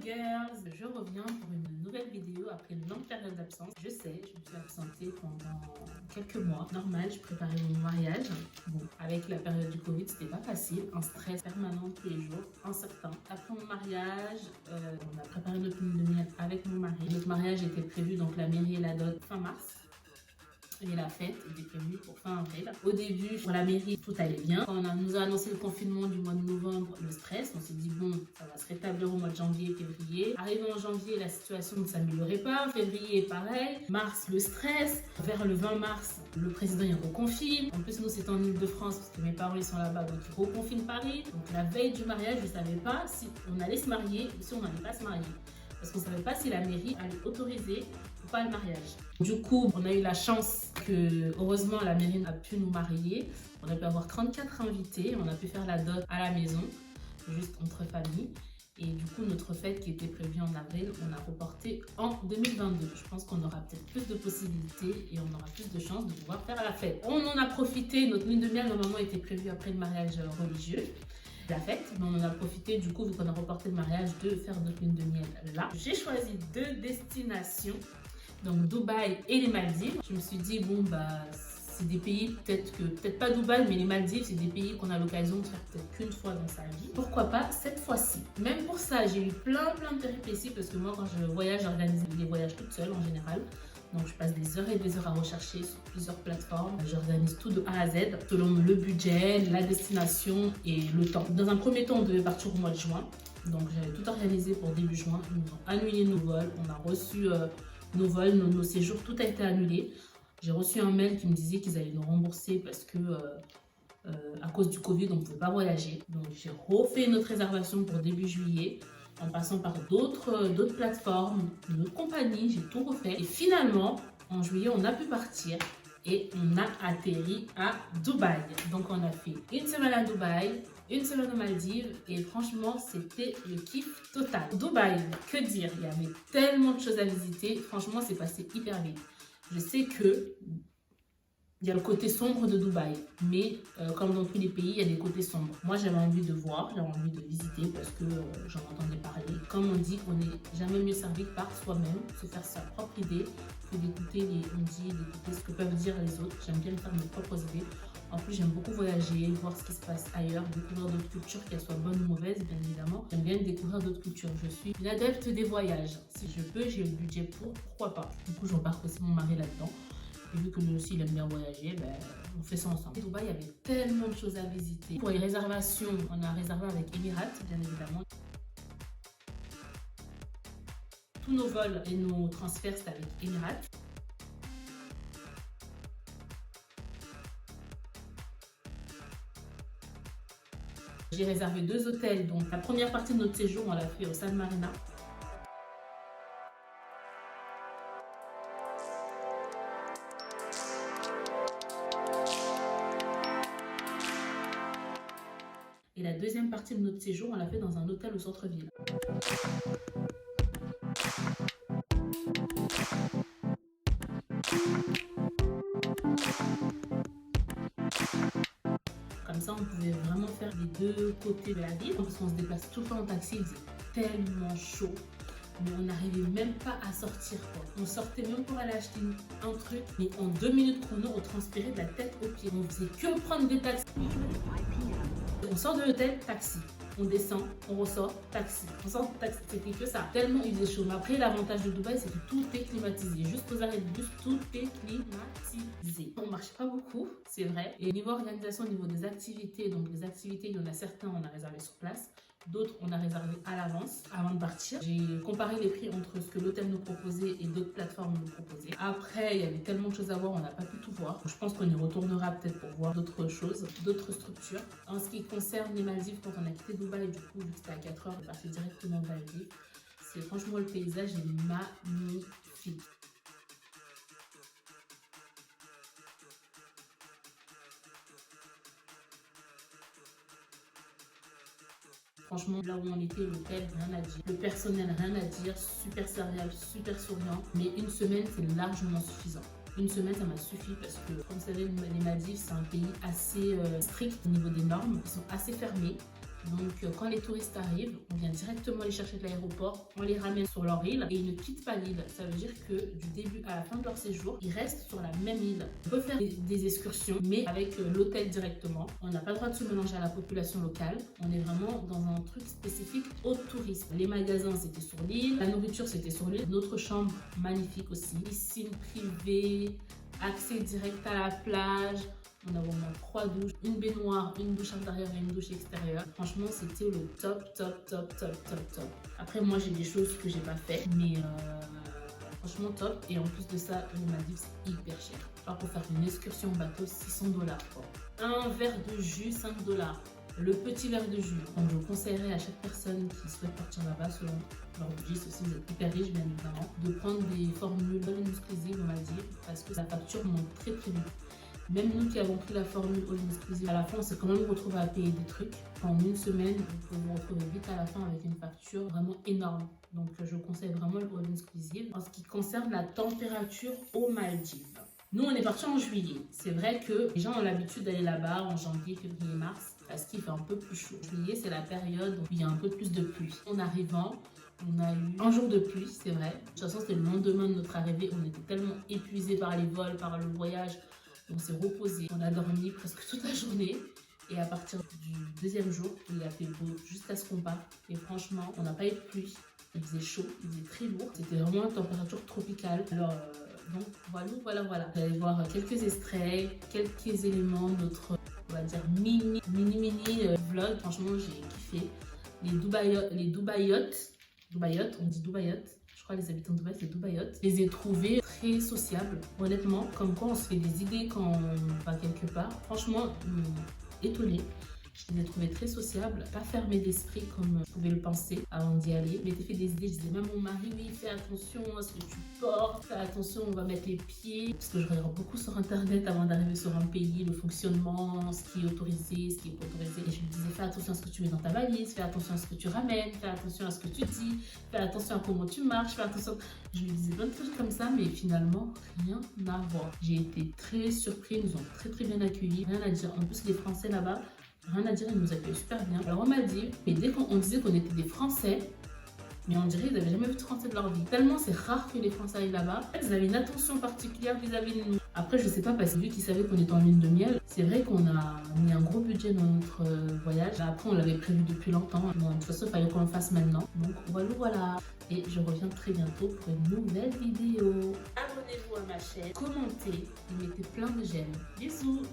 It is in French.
girls, je reviens pour une nouvelle vidéo après une longue période d'absence. Je sais, je me suis absentée pendant quelques mois. Normal, je préparais mon mariage. Bon, avec la période du Covid, c'était pas facile. Un stress permanent tous les jours, incertain. Après mon mariage, on a préparé notre lune de miel avec mon mari. Notre mariage était prévu, donc la mairie et la dot, fin mars. Et la fête était prévue pour fin avril. Au début, pour la mairie, tout allait bien. Quand on nous a annoncé le confinement du mois de novembre, le stress, on s'est dit bon, ça va se rétablir au mois de janvier, février. Arrivé en janvier, la situation ne s'améliorait pas. Février, pareil. Mars, le stress. Vers le 20 mars, le président il reconfine. En plus, nous, c'est en Île-de-France parce que mes parents ils sont là-bas, donc ils reconfinent Paris. Donc la veille du mariage, je ne savais pas si on allait se marier ou si on n'allait pas se marier. Parce qu'on ne savait pas si la mairie allait autoriser ou pas le mariage. Du coup, on a eu la chance que, heureusement, la mairie a pu nous marier. On a pu avoir 34 invités, on a pu faire la dot à la maison, juste entre familles. Et du coup, notre fête qui était prévue en avril, on a reporté en 2022. Je pense qu'on aura peut-être plus de possibilités et on aura plus de chances de pouvoir faire la fête. On en a profité, notre lune de miel normalement était prévue après le mariage religieux. La fête, mais on en a profité du coup vu qu'on a reporté le mariage de faire notre lune de miel là. J'ai choisi deux destinations, donc Dubaï et les Maldives. Je me suis dit bon bah c'est des pays peut-être pas Dubaï mais les Maldives c'est des pays qu'on a l'occasion de faire peut-être qu'une fois dans sa vie. Pourquoi pas cette fois-ci. Même pour ça j'ai eu plein de péripéties parce que moi quand je voyage j'organise des voyages toute seule en général. Donc je passe des heures et des heures à rechercher sur plusieurs plateformes. J'organise tout de A à Z selon le budget, la destination et le temps. Dans un premier temps, on devait partir au mois de juin. Donc j'avais tout organisé pour début juin. Ils nous ont annulé nos vols. On a reçu nos vols, nos séjours, tout a été annulé. J'ai reçu un mail qui me disait qu'ils allaient nous rembourser parce que à cause du Covid, on ne pouvait pas voyager. Donc j'ai refait notre réservation pour début juillet. En passant par d'autres plateformes, d'autres compagnies, j'ai tout refait. Et finalement, en juillet, on a pu partir et on a atterri à Dubaï. Donc, on a fait une semaine à Dubaï, une semaine aux Maldives et franchement, c'était le kiff total. Dubaï, que dire? Il y avait tellement de choses à visiter. Franchement, c'est passé hyper vite. Je sais que il y a le côté sombre de Dubaï, mais comme dans tous les pays, il y a des côtés sombres. Moi, j'avais envie de voir, j'avais envie de visiter parce que j'en entendais parler. Comme on dit, on n'est jamais mieux servi que par soi-même, se faire sa propre idée, que d'écouter d'écouter ce que peuvent dire les autres. J'aime bien me faire mes propres idées. En plus, j'aime beaucoup voyager, voir ce qui se passe ailleurs, découvrir d'autres cultures, qu'elles soient bonnes ou mauvaises, bien évidemment. J'aime bien découvrir d'autres cultures. Je suis une adepte des voyages. Si je peux, j'ai le budget pour, pourquoi pas. Du coup, j'embarque aussi mon mari là-dedans. Et vu que lui aussi il aime bien voyager, ben, on fait ça ensemble. À Dubaï, il y avait tellement de choses à visiter. Pour les réservations, on a réservé avec Emirates, bien évidemment. Tous nos vols et nos transferts, c'est avec Emirates. J'ai réservé 2 hôtels. Donc la première partie de notre séjour, on l'a fait au San Marina. Et la deuxième partie de notre séjour, on l'a fait dans un hôtel au centre-ville. Comme ça, on pouvait vraiment faire les deux côtés de la ville. Parce qu'on se déplace tout le temps en taxi, il faisait tellement chaud. Mais on n'arrivait même pas à sortir, quoi. On sortait même pour aller acheter un truc, mais en 2 minutes chrono, on transpirait de la tête aux pieds. On faisait que prendre des taxis. On sort de l'hôtel, taxi. On descend, on ressort, taxi. On sort de taxi, c'était que ça. Tellement il faisait chaud. Mais après, l'avantage de Dubaï, c'est que tout est climatisé. Juste aux arrêts de bus, tout est climatisé. On ne marche pas beaucoup, c'est vrai. Et niveau organisation, au niveau des activités, donc les activités, il y en a certains, on a réservé sur place. D'autres, on a réservé à l'avance, avant de partir. J'ai comparé les prix entre ce que l'hôtel nous proposait et d'autres plateformes nous proposaient. Après, il y avait tellement de choses à voir, on n'a pas pu tout voir. Je pense qu'on y retournera peut-être pour voir d'autres choses, d'autres structures. En ce qui concerne les Maldives, quand on a quitté Dubaï, du coup, vu que c'était à 4 heures, on est parti directement aux Maldives. C'est franchement, le paysage est magnifique. Franchement, là où on était, l'hôtel, rien à dire. Le personnel, rien à dire. Super serviable, super souriant. Mais une semaine, c'est largement suffisant. Une semaine, ça m'a suffi parce que, comme vous savez, les Maldives, c'est un pays assez strict au niveau des normes. Ils sont assez fermés. Donc quand les touristes arrivent, on vient directement les chercher de l'aéroport, on les ramène sur leur île et ils ne quittent pas l'île. Ça veut dire que du début à la fin de leur séjour, ils restent sur la même île. On peut faire des excursions, mais avec l'hôtel directement. On n'a pas le droit de se mélanger à la population locale. On est vraiment dans un truc spécifique aux touristes. Les magasins, c'était sur l'île. La nourriture, c'était sur l'île. Notre chambre, magnifique aussi. Piscine privée, accès direct à la plage. On a vraiment 3 douches, une baignoire, une douche intérieure et une douche extérieure. Franchement, c'était le top, top, top, top, top, top. Après, moi, j'ai des choses que j'ai pas fait, mais franchement, top. Et en plus de ça, les Maldives, c'est hyper cher. Alors, pour faire une excursion en bateau, 600 $. Un verre de jus, 5 $. Le petit verre de jus. Donc, je conseillerais à chaque personne qui souhaite partir là-bas, selon leur budget, si vous êtes hyper riche, bien évidemment, de prendre des formules all inclusive aux Maldives parce que la facture monte très très vite. Même nous qui avons pris la formule all inclusive, à la fin, on s'est quand même retrouvé à payer des trucs. En une semaine, vous pouvez vous retrouver vite à la fin avec une facture vraiment énorme. Donc, je conseille vraiment le all inclusive. En ce qui concerne la température aux Maldives, nous, on est parti en juillet. C'est vrai que les gens ont l'habitude d'aller là-bas en janvier, février, mars, parce qu'il fait un peu plus chaud. Juillet, c'est la période où il y a un peu plus de pluie. En arrivant, on a eu un jour de pluie, c'est vrai. De toute façon, c'était le lendemain de notre arrivée. On était tellement épuisés par les vols, par le voyage. On s'est reposé. On a dormi presque toute la journée. Et à partir du deuxième jour, il a fait beau jusqu'à ce qu'on parte. Et franchement, on n'a pas eu de pluie. Il faisait chaud, il faisait très lourd. C'était vraiment une température tropicale. Alors, donc voilà. Vous allez voir quelques extraits, quelques éléments de notre, on va dire, mini vlog. Franchement, j'ai kiffé. Les Dubaïotes, on dit Dubaïotes. Je crois les habitants de Dubaï, c'est Dubaïotes. Je les ai trouvés très sociables, honnêtement. Comme quoi, on se fait des idées quand on va quelque part. Franchement, étonnée. Je les ai trouvés très sociables, pas fermés d'esprit comme je pouvais le penser avant d'y aller. Je m'étais fait des idées, je disais même à mon mari, oui, fais attention à ce que tu portes, fais attention, on va mettre les pieds. Parce que je regarde beaucoup sur internet avant d'arriver sur un pays, le fonctionnement, ce qui est autorisé, ce qui est pas autorisé. Et je me disais, fais attention à ce que tu mets dans ta valise, fais attention à ce que tu ramènes, fais attention à ce que tu dis, fais attention à comment tu marches, fais attention. Je me disais plein de trucs comme ça, mais finalement, rien à voir. J'ai été très surpris, ils nous ont très très bien accueillis, rien à dire. En plus, les Français là-bas, rien à dire, ils nous accueillent super bien. Alors on m'a dit, mais dès qu'on disait qu'on était des Français, mais on dirait qu'ils n'avaient jamais vu de Français de leur vie. Tellement c'est rare que les Français aillent là-bas. Ils avaient une attention particulière vis-à-vis de nous. Après, je sais pas, parce que vu qu'ils savaient qu'on était en lune de miel, c'est vrai qu'on a mis un gros budget dans notre voyage. Après, on l'avait prévu depuis longtemps. Bon, de toute façon, il fallait qu'on le fasse maintenant. Donc voilà. Et je reviens très bientôt pour une nouvelle vidéo. Abonnez-vous à ma chaîne, commentez et mettez plein de j'aime. Bisous.